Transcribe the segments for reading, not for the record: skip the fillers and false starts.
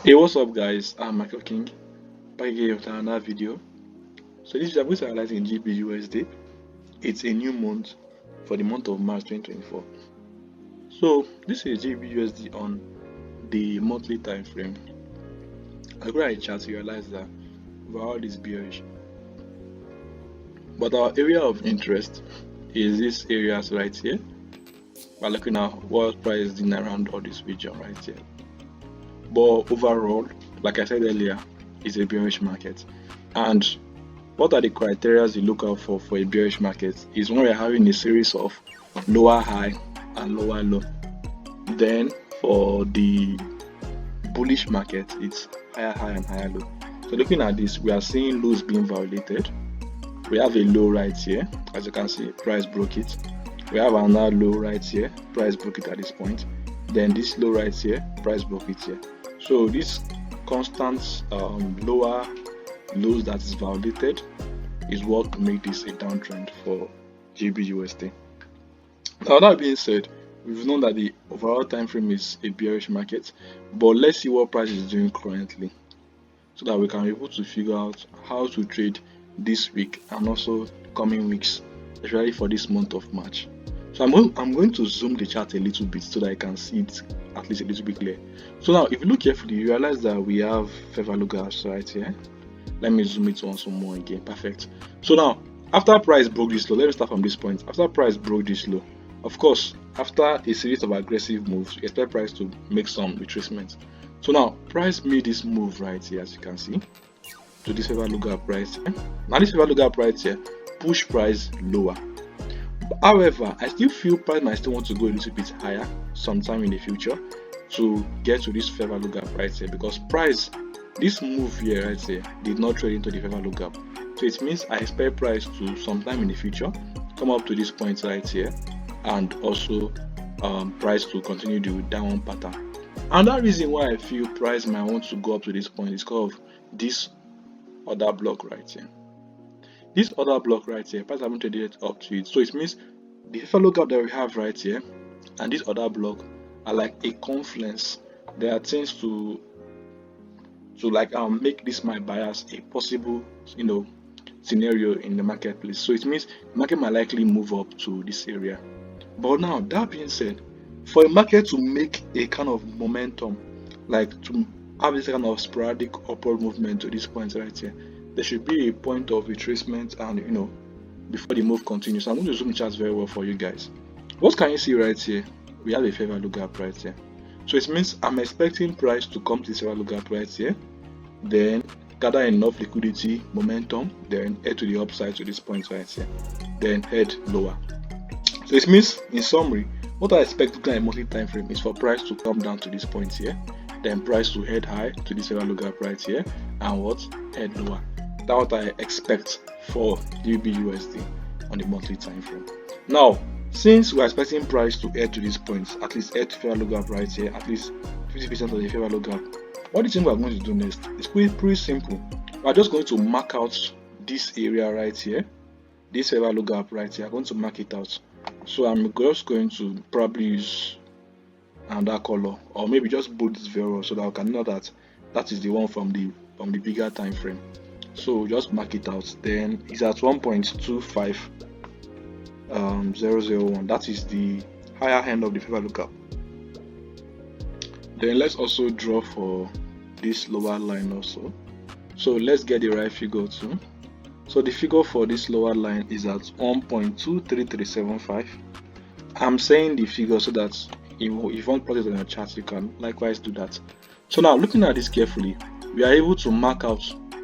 Hey, what's up, guys? I'm Michael King, back again with another video. So this video I'm going to analyze in GBPUSD. It's a new month for the month of March 2024. So this is GBPUSD on the monthly time frame. I go at a chart to realize that overall is bearish, but our area of interest is this areas right here. We're looking at what price is in around all this region right here. But overall, like I said earlier, it's a bearish market, and what are the criteria you look out for a bearish market is when we're having a series of lower high and lower low. Then for the bullish market, it's higher high and higher low. So looking at this, we are seeing lows being violated. We have a low right here, as you can see, price broke it. We have another low right here, price broke it at this point. Then this low right here, price broke it here. So this constant lower lows that is violated is what make this a downtrend for GBPUSD. Now that being said, we've known that the overall time frame is a bearish market, but let's see what price is doing currently so that we can be able to figure out how to trade this week and also coming weeks, especially for this month of March. So I'm going to zoom the chart a little bit so that I can see it at least a little bit clear. So now if you look carefully, you realize that we have fair value gaps right here. Let me zoom it once more again. Perfect. So now, after price broke this low, let me start from this point. After price broke this low, of course, after a series of aggressive moves, you expect price to make some retracement. So now, price made this move right here, as you can see, to this fair value gap price here. Now, this fair value gap right here push price lower. However, I still feel price might still want to go a little bit higher sometime in the future to get to this fair value gap right here, because price, this move here right here, did not trade into the fair value gap. So it means I expect price to sometime in the future come up to this point right here, and also price to continue the downward pattern. Another reason why I feel price might want to go up to this point is because of this other block right here. This other block right here, price haven't traded up to it. So it means the fair value gap that we have right here and this other block are like a confluence. There are things to like make this my bias a possible scenario in the marketplace. So it means the market might likely move up to this area. But now that being said, for a market to make a kind of momentum, like to have this kind of sporadic upward movement to this point right here, there should be a point of retracement and before the move continues. I'm going to zoom the charts very well for you guys. What can you see right here? We have a fair value gap right here. So it means I'm expecting price to come to this fair value gap right here, then gather enough liquidity momentum, then head to the upside to this point right here, then head lower. So it means, in summary, what I expect looking at a monthly time frame is for price to come down to this point here, then price to head high to this value gap right here, and what, head lower. That's what I expect for GBPUSD on the monthly time frame. Now, since we're expecting price to head to this point, at least head to fair value gap right here, at least 50% of the fair value gap, what do you think we're going to do next? It's pretty simple. We're just going to mark out this area right here, this fair value gap right here. I'm going to mark it out. So I'm just going to probably use another color, or maybe just bold this very well so that I can know that that is the one from the bigger time frame. So just mark it out. Then it's at 1.25001. That is the higher end of the fair value gap. Then let's also draw for this lower line also. So let's get the right figure too. So the figure for this lower line is at 1.23375. I'm saying the figure so that if you want to plot it on your chart, you can likewise do that. So now, looking at this carefully, we are able to mark out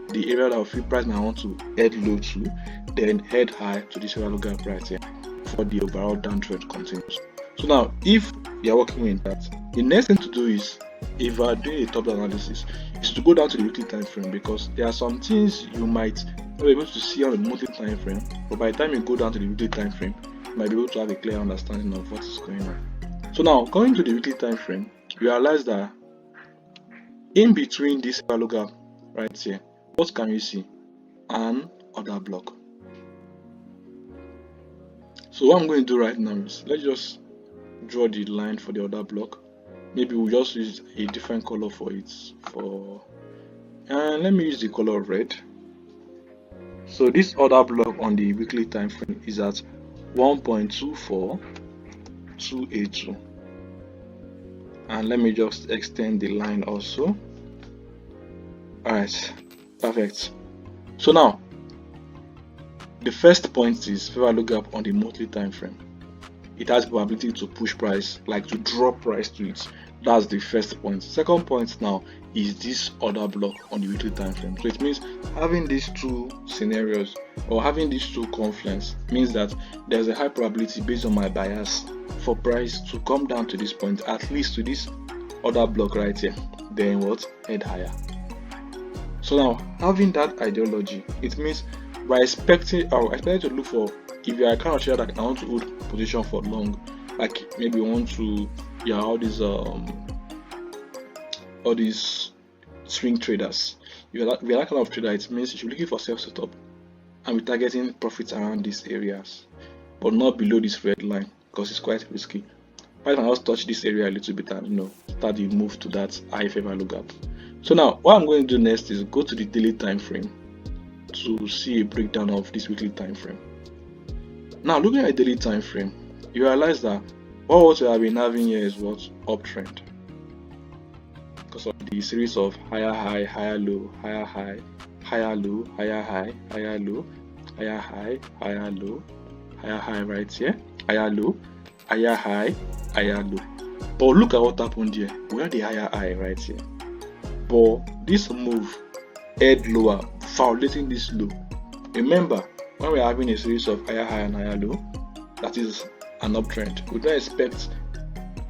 the area that we feel price might want to head low to, then head high to this value gap right here for the overall downtrend continues. So now, if you are working in that, the next thing to do is, if you are doing a top analysis, is to go down to the weekly time frame, because there are some things you might not be able to see on the monthly time frame, but by the time you go down to the weekly time frame, you might be able to have a clear understanding of what is going on. So now, going to the weekly time frame, you realize that in between this value gap right here, what can you see? An other block. So what I'm going to do right now is, let's just draw the line for the other block. maybe we'll just use a different color for it. And let me use the color red. So this order block on the weekly time frame is at 1.24282, and let me just extend the line also. All right, perfect. So now the first point is, if I look up on the monthly time frame, it has the ability to push price, like to drop price to it. That's the first point. Second point now is this order block on the weekly time frame. So it means having these two scenarios or having these two confluence means that there's a high probability, based on my bias, for price to come down to this point, at least to this order block right here, then what, head higher. So now having that ideology, it means we're expecting to look for, if you are a kind of trader that I want to hold position for long, like maybe you want to, all these swing traders. If you're that kind of trader, it means you should be looking for self setup and be targeting profits around these areas, but not below this red line, because it's quite risky. I can just touch this area a little bit and start the move to that high favor lookup. So now what I'm going to do next is go to the daily time frame to see a breakdown of this weekly time frame. Now looking at the daily time frame, you realize that what we have been having here is what, uptrend, because of the series of higher high, higher low, higher high, higher low, higher high, higher low, higher high, higher low, higher high right here, higher low, higher high, higher low. But look at what happened here. We had the higher high right here, but this move head lower, violating this low. Remember, when we're having a series of higher high and higher low, that is an uptrend. We don't expect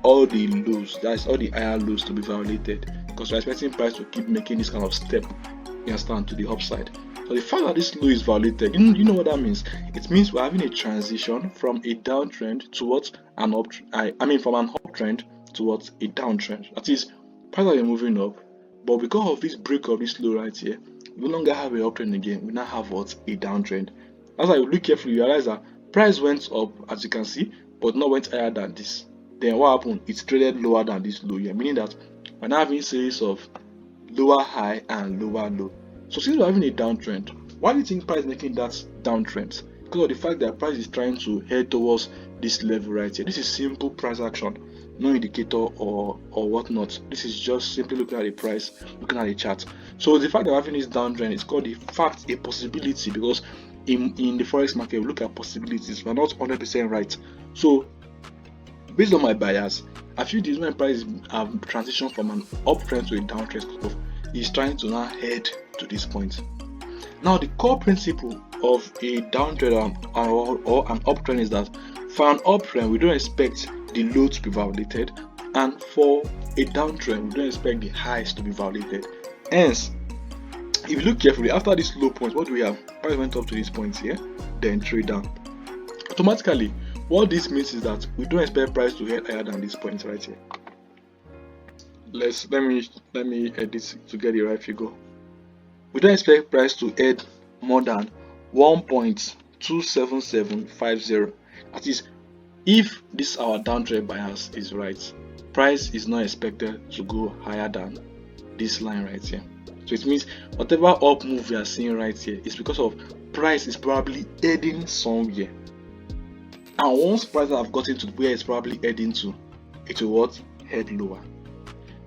all the lows, that's all the higher lows, to be violated, because we're expecting price to keep making this kind of step, you understand, to the upside. So the fact that this low is violated, you know what that means? It means we're having a transition from a downtrend towards an uptrend. From an uptrend towards a downtrend. That is, price are moving up, but because of this break of this low right here, we no longer have an uptrend again. We now have what, a downtrend. That's why you look carefully, you realize that price went up, as you can see, but not went higher than this. Then what happened? It's traded lower than this low here, meaning that we're now having a series of lower high and lower low. So since we're having a downtrend, why do you think price is making that downtrend? Because of the fact that price is trying to head towards this level right here. This is simple price action, no indicator or whatnot. This is just simply looking at the price, looking at the chart. So the fact that we're having this downtrend is called the fact, a possibility, because in the forex market we look at possibilities. We're not 100% right. So based on my bias, I feel this when price have transitioned from an uptrend to a downtrend, is trying to now head to this point. Now the core principle of a downtrend or an uptrend is that for an uptrend we don't expect the low to be validated, and for a downtrend we don't expect the highs to be validated. Hence, if you look carefully, after this low point, what do we have? Price went up to this point here, then trade down. Automatically, what this means is that we don't expect price to head higher than this point right here. Let me edit to get the right figure. We don't expect price to head more than 1.27750. That is, if this our downtrend bias is right, price is not expected to go higher than this line right here. So it means whatever up move we are seeing right here is because of price is probably heading somewhere. And once prices have gotten to where it's probably heading to, it will what? Head lower.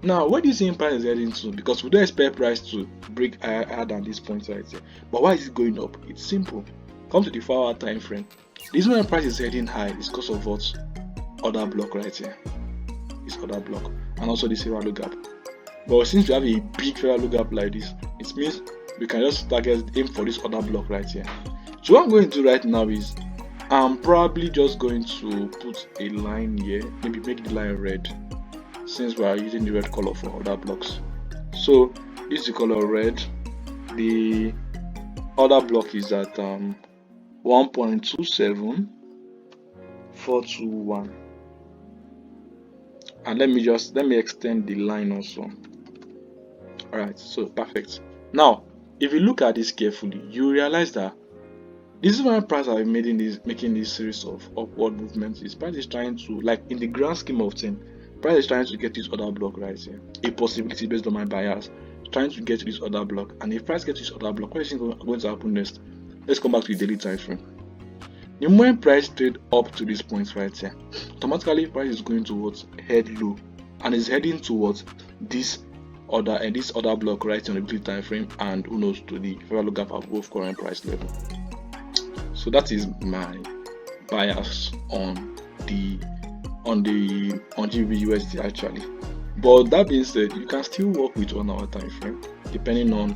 Now, where do you think price is heading to? Because we don't expect price to break higher than this point right here. But why is it going up? It's simple. Come to the 4-hour time frame. The reason why price is heading high is because of what? Order block right here. This order block. And also this fair gap. But since we have a big fair gap like this, it means we can just aim for this order block right here. So what I'm going to do right now is I'm probably just going to put a line here, maybe make the line red, since we are using the red color for other blocks. So this is the color red. The other block is at 1.27421, and let me extend the line also. Alright, so perfect. Now if you look at this carefully, you realize that this is why price are making this series of upward movements. Is price is trying to, like, in the grand scheme of things, Price is trying to get this other block right here. A possibility based on my bias, trying to get to this other block. And if price gets this other block, what is going to happen next? Let's come back to the daily time frame. The moment price trade up to this point right here, automatically price is going towards head low and is heading towards this other block right on the daily time frame, and who knows, to the value gap above current price level. So that is my bias on GBPUSD actually. But that being said, you can still work with 1 hour time frame depending on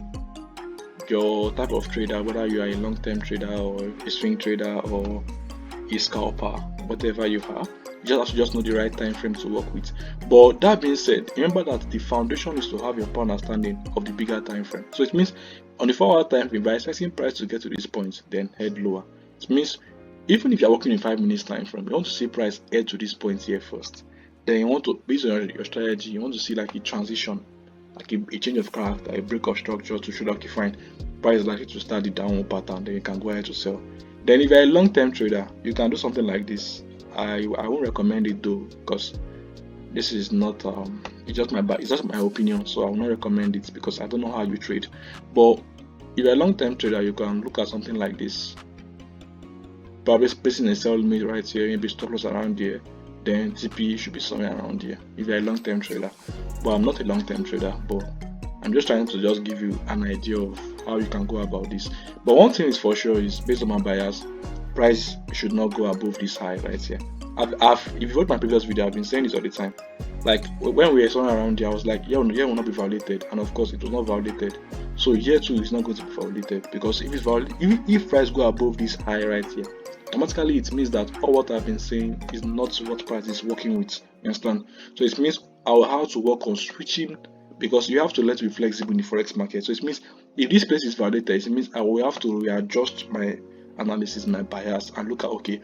your type of trader, whether you are a long-term trader or a swing trader or a scalper, whatever you are. You just have to know the right time frame to work with. But that being said, remember that the foundation is to have your understanding of the bigger time frame. So it means on the 4 hour time frame, by expecting price to get to this point, then head lower. It means even if you're working in 5 minutes time frame, you want to see price head to this point here first. Then you want to, based on your strategy, you want to see like a transition, like a change of character, a break of structure to show that you find price is likely to start the downward pattern, then you can go ahead to sell. Then if you're a long-term trader, you can do something like this. I won't recommend it though, because this is not it's just my opinion, so I will not recommend it because I don't know how you trade. But if you're a long-term trader, you can look at something like this, probably placing a sell limit right here, maybe stop loss around here, then TP should be somewhere around here if you're a long-term trader. But I'm not a long-term trader, but I'm just trying to just give you an idea of how you can go about this. But one thing is for sure is, based on my bias, price should not go above this high right here. If you watch my previous video, I've been saying this all the time. Like when we were somewhere around here, I was like, yeah, will not be validated, and of course it was not validated. So here too is not going to be validated, because if price go above this high right here, automatically it means that all what I've been saying is not what price is working with. You understand? So it means I will have to work on switching, because you have to let it be flexible in the forex market. So it means if this place is validated, it means I will have to readjust my analysis, my bias, and look at, okay,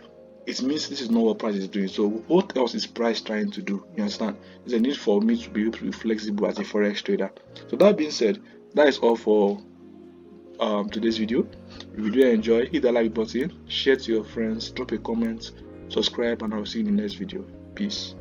it means this is not what price is doing. So what else is price trying to do? You understand? There's a need for me to be able to be flexible as a forex trader. So that being said, that is all for today's video. If you do enjoy, hit the like button, share to your friends, drop a comment, subscribe, and I'll see you in the next video. Peace.